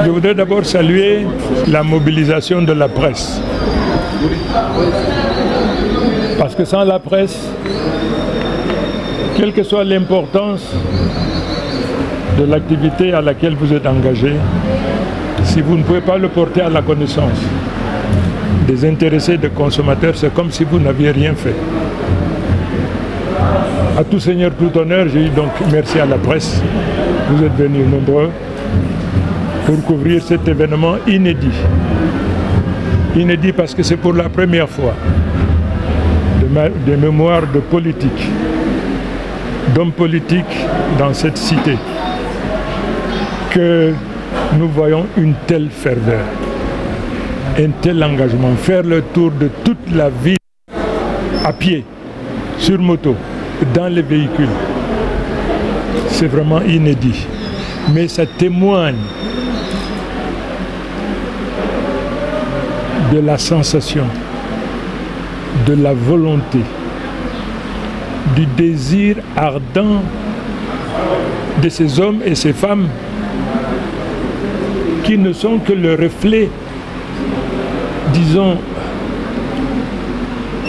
Je voudrais d'abord saluer la mobilisation de la presse. Parce que sans la presse, quelle que soit l'importance de l'activité à laquelle vous êtes engagé, si vous ne pouvez pas le porter à la connaissance des intéressés, des consommateurs, c'est comme si vous n'aviez rien fait. À tout seigneur, tout honneur, j'ai dit donc merci à la presse. Vous êtes venus nombreux pour couvrir cet événement inédit. Inédit parce que c'est pour la première fois des mémoires de politique, d'hommes politiques dans cette cité, que nous voyons une telle ferveur, un tel engagement, faire le tour de toute la ville à pied, sur moto, dans les véhicules. C'est vraiment inédit. Mais ça témoigne de la sensation, de la volonté, du désir ardent de ces hommes et ces femmes qui ne sont que le reflet, disons,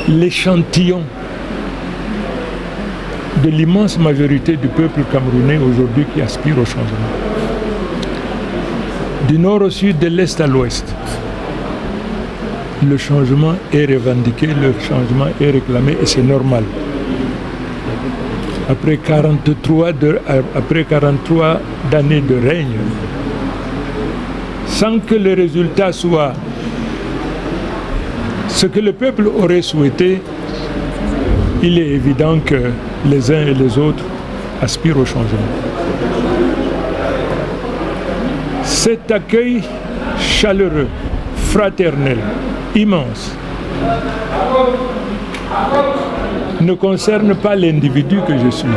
l'échantillon de l'immense majorité du peuple camerounais aujourd'hui qui aspire au changement. Du nord au sud, de l'est à l'ouest, le changement est revendiqué, le changement est réclamé et c'est normal. Après 43 années de règne, sans que le résultat soit ce que le peuple aurait souhaité, il est évident que les uns et les autres aspirent au changement. Cet accueil chaleureux, fraternel, immense, ne concerne pas l'individu que je suis.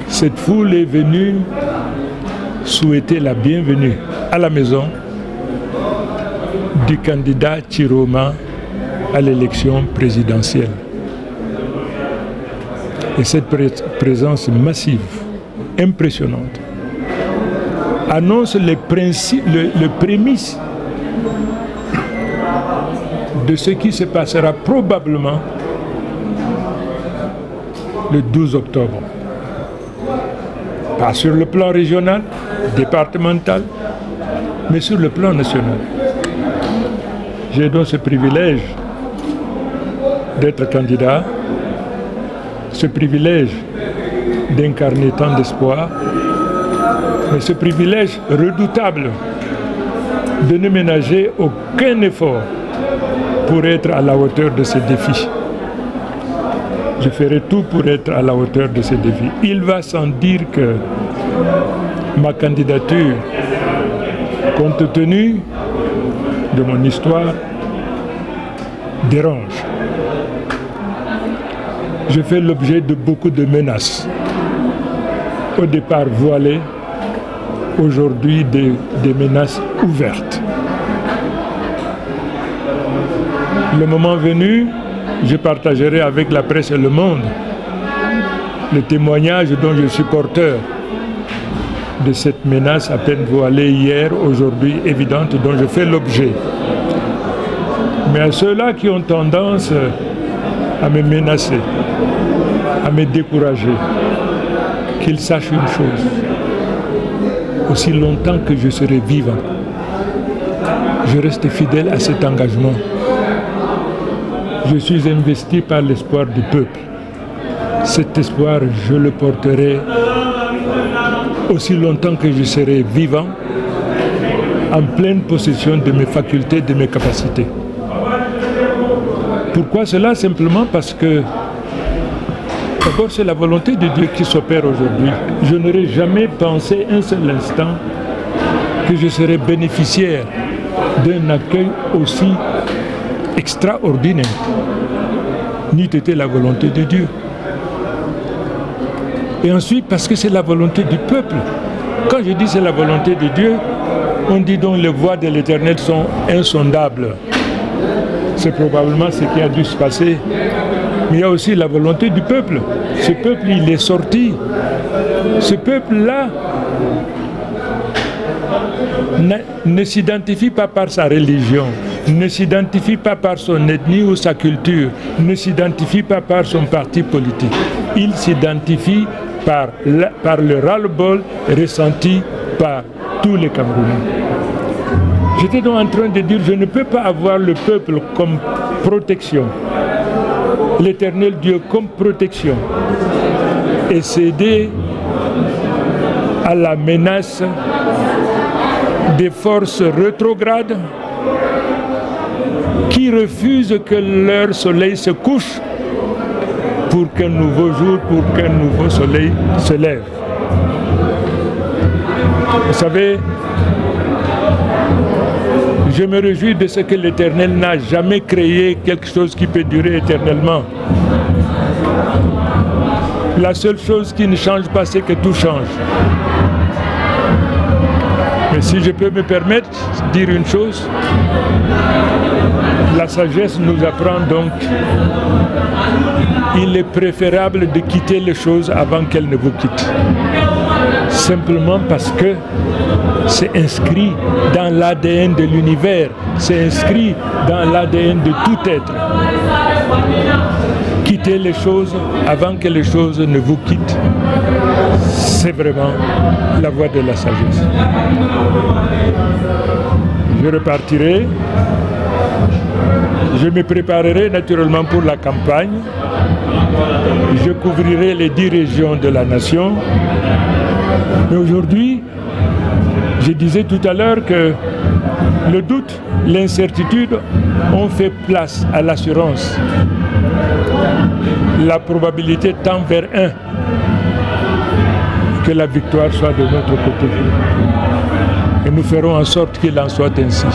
Cette foule est venue souhaiter la bienvenue à la maison du candidat Chiroma à l'élection présidentielle. Et cette présence massive, impressionnante, annonce les prémices de ce qui se passera probablement le 12 octobre. Pas sur le plan régional, départemental, mais sur le plan national. J'ai donc ce privilège d'être candidat, ce privilège d'incarner tant d'espoir, mais ce privilège redoutable de ne ménager aucun effort pour être à la hauteur de ces défis. Je ferai tout pour être à la hauteur de ces défis. Il va sans dire que ma candidature, compte tenu de mon histoire, dérange. Je fais l'objet de beaucoup de menaces. Au départ voilées, aujourd'hui des menaces ouvertes. Le moment venu, je partagerai avec la presse et le monde le témoignage dont je suis porteur de cette menace à peine voilée hier, aujourd'hui évidente, dont je fais l'objet. Mais à ceux-là qui ont tendance à me menacer, à me décourager, qu'ils sachent une chose: aussi longtemps que je serai vivant, je reste fidèle à cet engagement. Je suis investi par l'espoir du peuple. Cet espoir, je le porterai aussi longtemps que je serai vivant, en pleine possession de mes facultés, de mes capacités. Pourquoi cela? Simplement parce que d'abord, c'est la volonté de Dieu qui s'opère aujourd'hui. Je n'aurais jamais pensé un seul instant que je serais bénéficiaire d'un accueil aussi extraordinaire. N'eût été la volonté de Dieu. Et ensuite, parce que c'est la volonté du peuple. Quand je dis c'est la volonté de Dieu, on dit donc les voies de l'Éternel sont insondables. C'est probablement ce qui a dû se passer. Mais il y a aussi la volonté du peuple. Ce peuple, il est sorti. Ce peuple-là ne s'identifie pas par sa religion, ne s'identifie pas par son ethnie ou sa culture, ne s'identifie pas par son parti politique. Il s'identifie par le ras-le-bol ressenti par tous les Camerounais. J'étais donc en train de dire, je ne peux pas avoir le peuple comme protection, l'Éternel Dieu comme protection, et céder à la menace des forces rétrogrades qui refusent que leur soleil se couche pour qu'un nouveau jour, pour qu'un nouveau soleil se lève. Vous savez, je me réjouis de ce que l'Éternel n'a jamais créé quelque chose qui peut durer éternellement. La seule chose qui ne change pas, c'est que tout change. Mais si je peux me permettre de dire une chose, la sagesse nous apprend donc qu'il est préférable de quitter les choses avant qu'elles ne vous quittent. Simplement parce que c'est inscrit dans l'ADN de l'univers, c'est inscrit dans l'ADN de tout être. Quitter les choses avant que les choses ne vous quittent, c'est vraiment la voie de la sagesse. Je repartirai, je me préparerai naturellement pour la campagne, je couvrirai les 10 régions de la nation, mais aujourd'hui, je disais tout à l'heure que le doute, l'incertitude ont fait place à l'assurance. La probabilité tend vers 1, que la victoire soit de notre côté. Et nous ferons en sorte qu'il en soit ainsi.